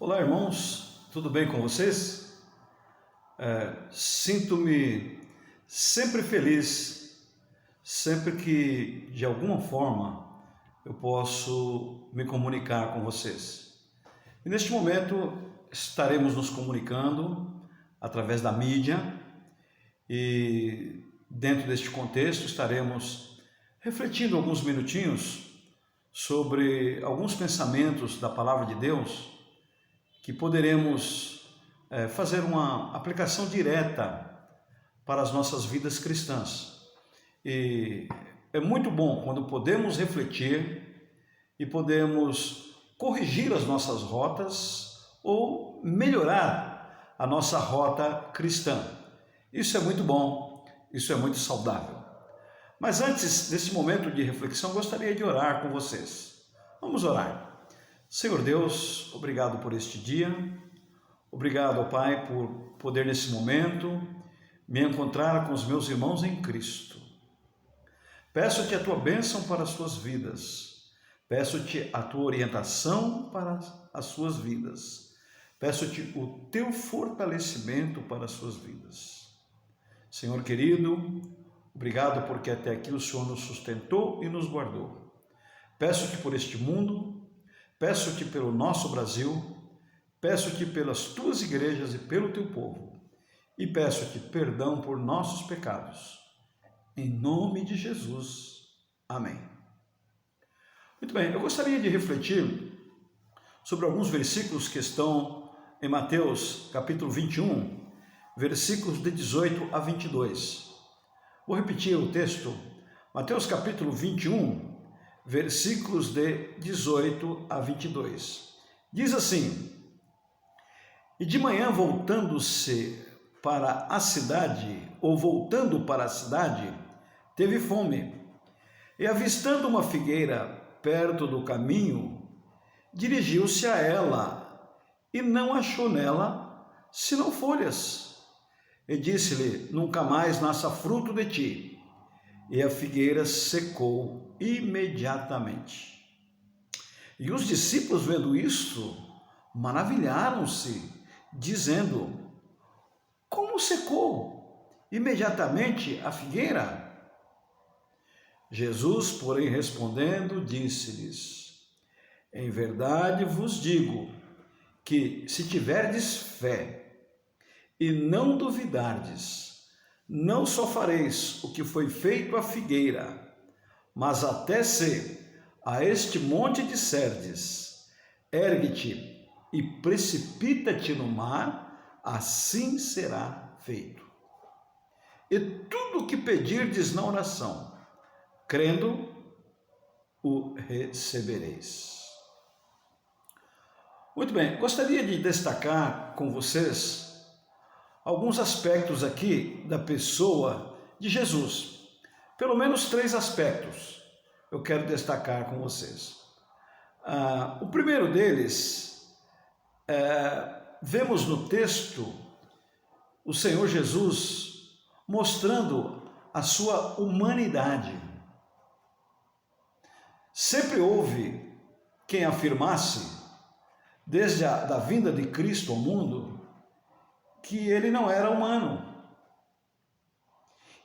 Olá, irmãos, tudo bem com vocês? Sinto-me sempre feliz, sempre que de alguma forma eu posso me comunicar com vocês. E neste momento estaremos nos comunicando através da mídia e dentro deste contexto estaremos refletindo alguns minutinhos sobre alguns pensamentos da Palavra de Deus que poderemos fazer uma aplicação direta para as nossas vidas cristãs. E é muito bom quando podemos refletir e podemos corrigir as nossas rotas ou melhorar a nossa rota cristã. Isso é muito bom, isso é muito saudável. Mas antes desse momento de reflexão, gostaria de orar com vocês. Vamos orar. Senhor Deus, obrigado por este dia, obrigado, Pai, por poder nesse momento me encontrar com os meus irmãos em Cristo. Peço-te a tua bênção para as suas vidas, peço-te a tua orientação para as suas vidas, peço-te o teu fortalecimento para as suas vidas. Senhor querido, obrigado porque até aqui o Senhor nos sustentou e nos guardou. Peço-te por este mundo, peço-te pelo nosso Brasil, peço-te pelas tuas igrejas e pelo teu povo, e peço-te perdão por nossos pecados. Em nome de Jesus. Amém. Muito bem, eu gostaria de refletir sobre alguns versículos que estão em Mateus, capítulo 21, versículos de 18 a 22. Vou repetir o texto. Mateus, capítulo 21, versículos de 18 a 22. Diz assim: E de manhã voltando para a cidade, teve fome. E avistando uma figueira perto do caminho, dirigiu-se a ela, e não achou nela senão folhas. E disse-lhe: Nunca mais nasça fruto de ti. E a figueira secou imediatamente. E os discípulos, vendo isso, maravilharam-se, dizendo: Como secou imediatamente a figueira? Jesus, porém, respondendo, disse-lhes: Em verdade vos digo que, se tiverdes fé e não duvidardes, não só fareis o que foi feito à figueira, mas até se a este monte disserdes: ergue-te e precipita-te no mar, assim será feito. E tudo o que pedirdes na oração, crendo, o recebereis. Muito bem, gostaria de destacar com vocês alguns aspectos aqui da pessoa de Jesus. Pelo menos 3 aspectos eu quero destacar com vocês. O primeiro deles, vemos no texto o Senhor Jesus mostrando a sua humanidade. Sempre houve quem afirmasse, desde a vinda de Cristo ao mundo, que ele não era humano,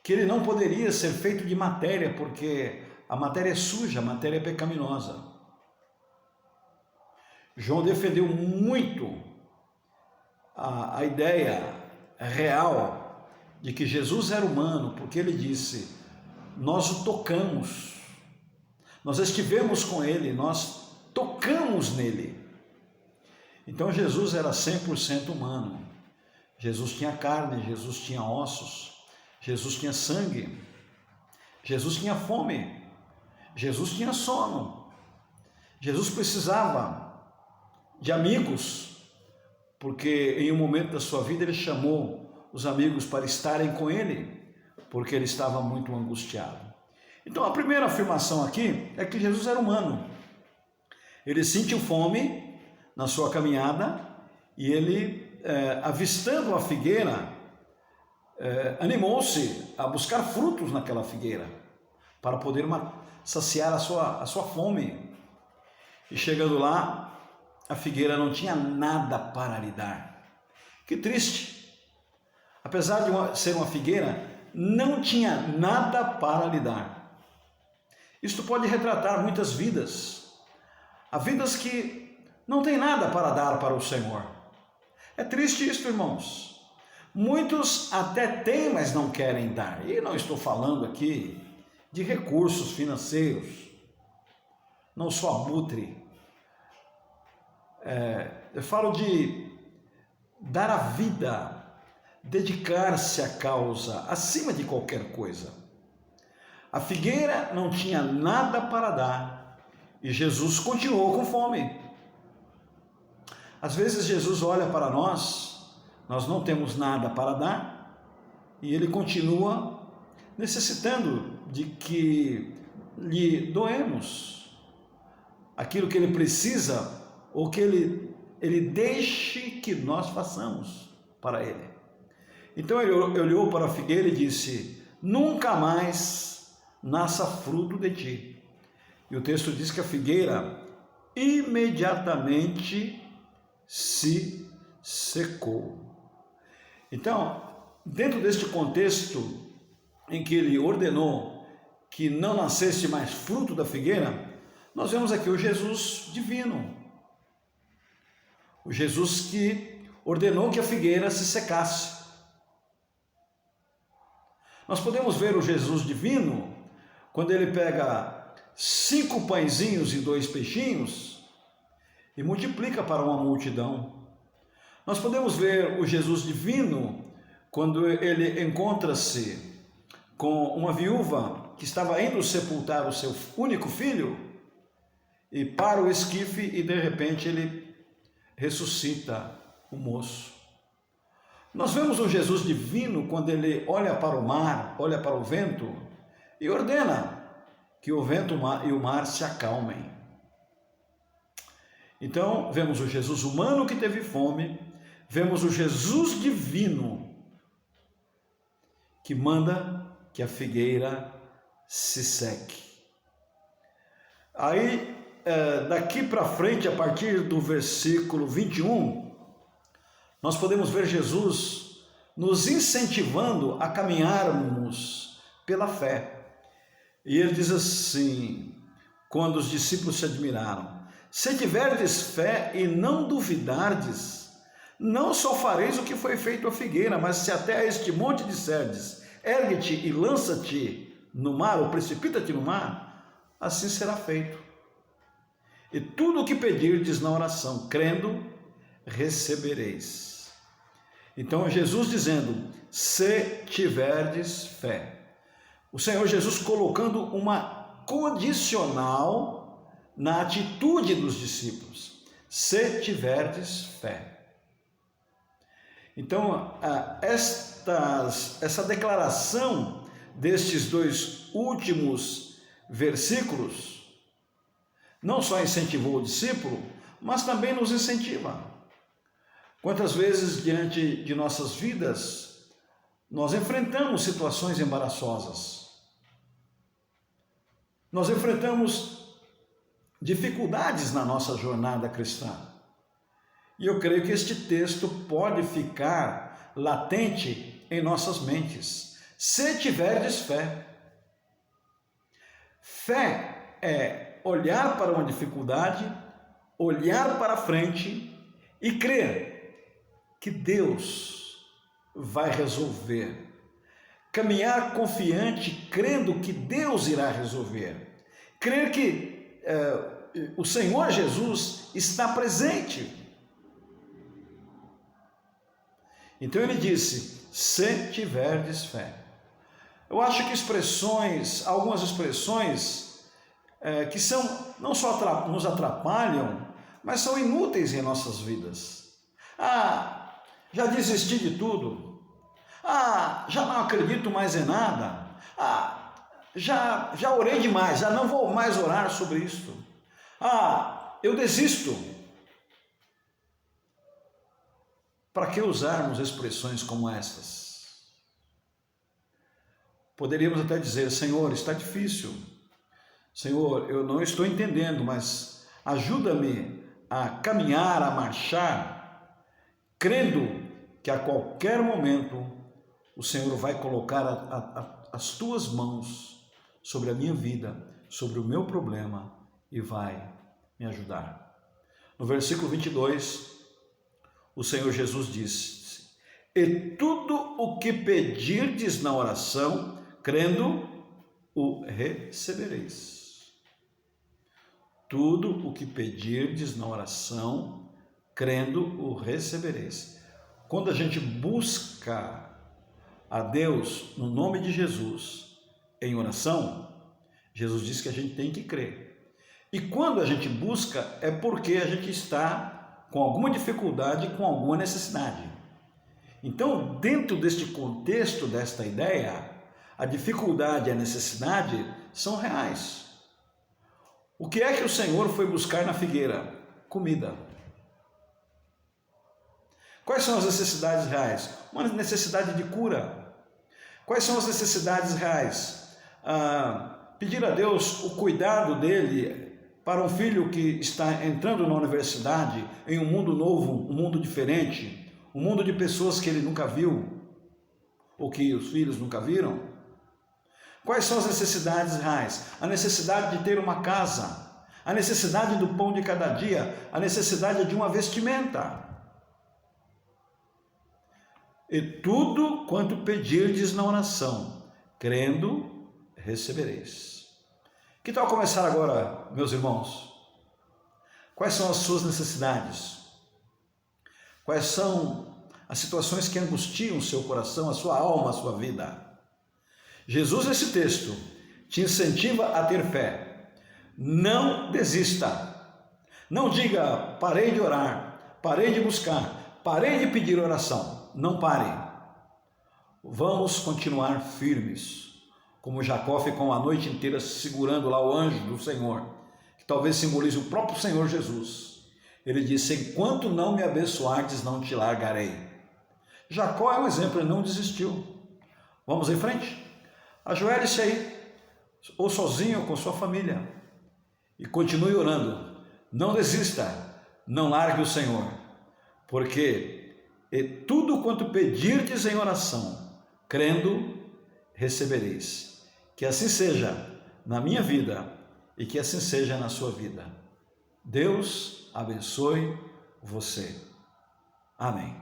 que ele não poderia ser feito de matéria, porque a matéria é suja, a matéria é pecaminosa. João defendeu muito a ideia real de que Jesus era humano, porque ele disse: nós o tocamos, nós estivemos com ele, nós tocamos nele. Então Jesus era 100% humano. Jesus tinha carne, Jesus tinha ossos, Jesus tinha sangue, Jesus tinha fome, Jesus tinha sono, Jesus precisava de amigos, porque em um momento da sua vida ele chamou os amigos para estarem com ele, porque ele estava muito angustiado. Então a primeira afirmação aqui é que Jesus era humano. Ele sentiu fome na sua caminhada e ele, avistando a figueira, animou-se a buscar frutos naquela figueira para poder saciar a sua fome. E chegando lá, a figueira não tinha nada para lhe dar. Que triste! Apesar de ser uma figueira, não tinha nada para lhe dar. Isto pode retratar muitas vidas. Há vidas que não têm nada para dar para o Senhor. É triste isso, irmãos. Muitos até têm, mas não querem dar. E não estou falando aqui de recursos financeiros. Não sou abutre. Eu falo de dar a vida, dedicar-se à causa, acima de qualquer coisa. A figueira não tinha nada para dar e Jesus continuou com fome. Às vezes Jesus olha para nós não temos nada para dar e ele continua necessitando de que lhe doemos aquilo que ele precisa ou que ele deixe que nós façamos para ele. Então ele olhou para a figueira e disse: nunca mais nasça fruto de ti. E o texto diz que a figueira imediatamente se secou. Então, dentro deste contexto em que ele ordenou que não nascesse mais fruto da figueira, nós vemos aqui o Jesus divino. O Jesus que ordenou que a figueira se secasse. Nós podemos ver o Jesus divino quando ele pega 5 pãezinhos e 2 peixinhos e multiplica para uma multidão. Nós podemos ver o Jesus divino quando ele encontra-se com uma viúva que estava indo sepultar o seu único filho e para o esquife e de repente ele ressuscita o moço. Nós vemos o Jesus divino quando ele olha para o mar, olha para o vento e ordena que o vento e o mar se acalmem. Então, vemos o Jesus humano que teve fome, vemos o Jesus divino que manda que a figueira se seque. Aí, daqui para frente, a partir do versículo 21, nós podemos ver Jesus nos incentivando a caminharmos pela fé. E ele diz assim, quando os discípulos se admiraram: se tiverdes fé e não duvidardes, não só fareis o que foi feito à figueira, mas se até a este monte disserdes: ergue-te e lança-te no mar, ou precipita-te no mar, assim será feito. E tudo o que pedirdes na oração, crendo, recebereis. Então Jesus dizendo: se tiverdes fé. O Senhor Jesus colocando uma condicional na atitude dos discípulos: se tiverdes fé. Então, essa declaração destes 2 últimos versículos não só incentivou o discípulo, mas também nos incentiva. Quantas vezes diante de nossas vidas nós enfrentamos situações embaraçosas, nós enfrentamos dificuldades na nossa jornada cristã. E eu creio que este texto pode ficar latente em nossas mentes. Se tiverdes fé. Fé é olhar para uma dificuldade, olhar para frente e crer que Deus vai resolver. Caminhar confiante, crendo que Deus irá resolver. Crer que o Senhor Jesus está presente. Então ele disse: se tiverdes fé. Eu acho que algumas expressões que não só nos atrapalham, mas são inúteis em nossas vidas. Já desisti de tudo. Já não acredito mais em nada. Já orei demais, já não vou mais orar sobre isso. Eu desisto. Para que usarmos expressões como estas? Poderíamos até dizer: Senhor, está difícil. Senhor, eu não estou entendendo, mas ajuda-me a caminhar, a marchar, crendo que a qualquer momento o Senhor vai colocar as tuas mãos sobre a minha vida, sobre o meu problema e vai me ajudar. No versículo 22, o Senhor Jesus disse: e tudo o que pedirdes na oração, crendo, o recebereis. Tudo o que pedirdes na oração, crendo, o recebereis. Quando a gente busca a Deus no nome de Jesus em oração, Jesus diz que a gente tem que crer. E quando a gente busca é porque a gente está com alguma dificuldade, com alguma necessidade. Então, dentro deste contexto, desta ideia, a dificuldade e a necessidade são reais. O que é que o Senhor foi buscar na figueira? Comida. Quais são as necessidades reais? Uma necessidade de cura. Quais são as necessidades reais? Pedir a Deus o cuidado dele para um filho que está entrando na universidade, em um mundo novo, um mundo diferente, um mundo de pessoas que ele nunca viu, ou que os filhos nunca viram. Quais são as necessidades reais? A necessidade de ter uma casa, a necessidade do pão de cada dia, a necessidade de uma vestimenta. E tudo quanto pedirdes na oração, crendo, recebereis. Que tal começar agora, meus irmãos? Quais são as suas necessidades? Quais são as situações que angustiam o seu coração, a sua alma, a sua vida? Jesus, nesse texto, te incentiva a ter fé. Não desista. Não diga, parei de orar, parei de buscar, parei de pedir oração. Não pare. Vamos continuar firmes, como Jacó ficou a noite inteira segurando lá o anjo do Senhor, que talvez simbolize o próprio Senhor Jesus. Ele disse: enquanto não me abençoardes, não te largarei. Jacó é um exemplo, ele não desistiu. Vamos em frente? Ajoelhe-se aí, ou sozinho ou com sua família, e continue orando. Não desista, não largue o Senhor, porque tudo quanto pedirdes em oração, crendo, recebereis. Que assim seja na minha vida e que assim seja na sua vida. Deus abençoe você. Amém.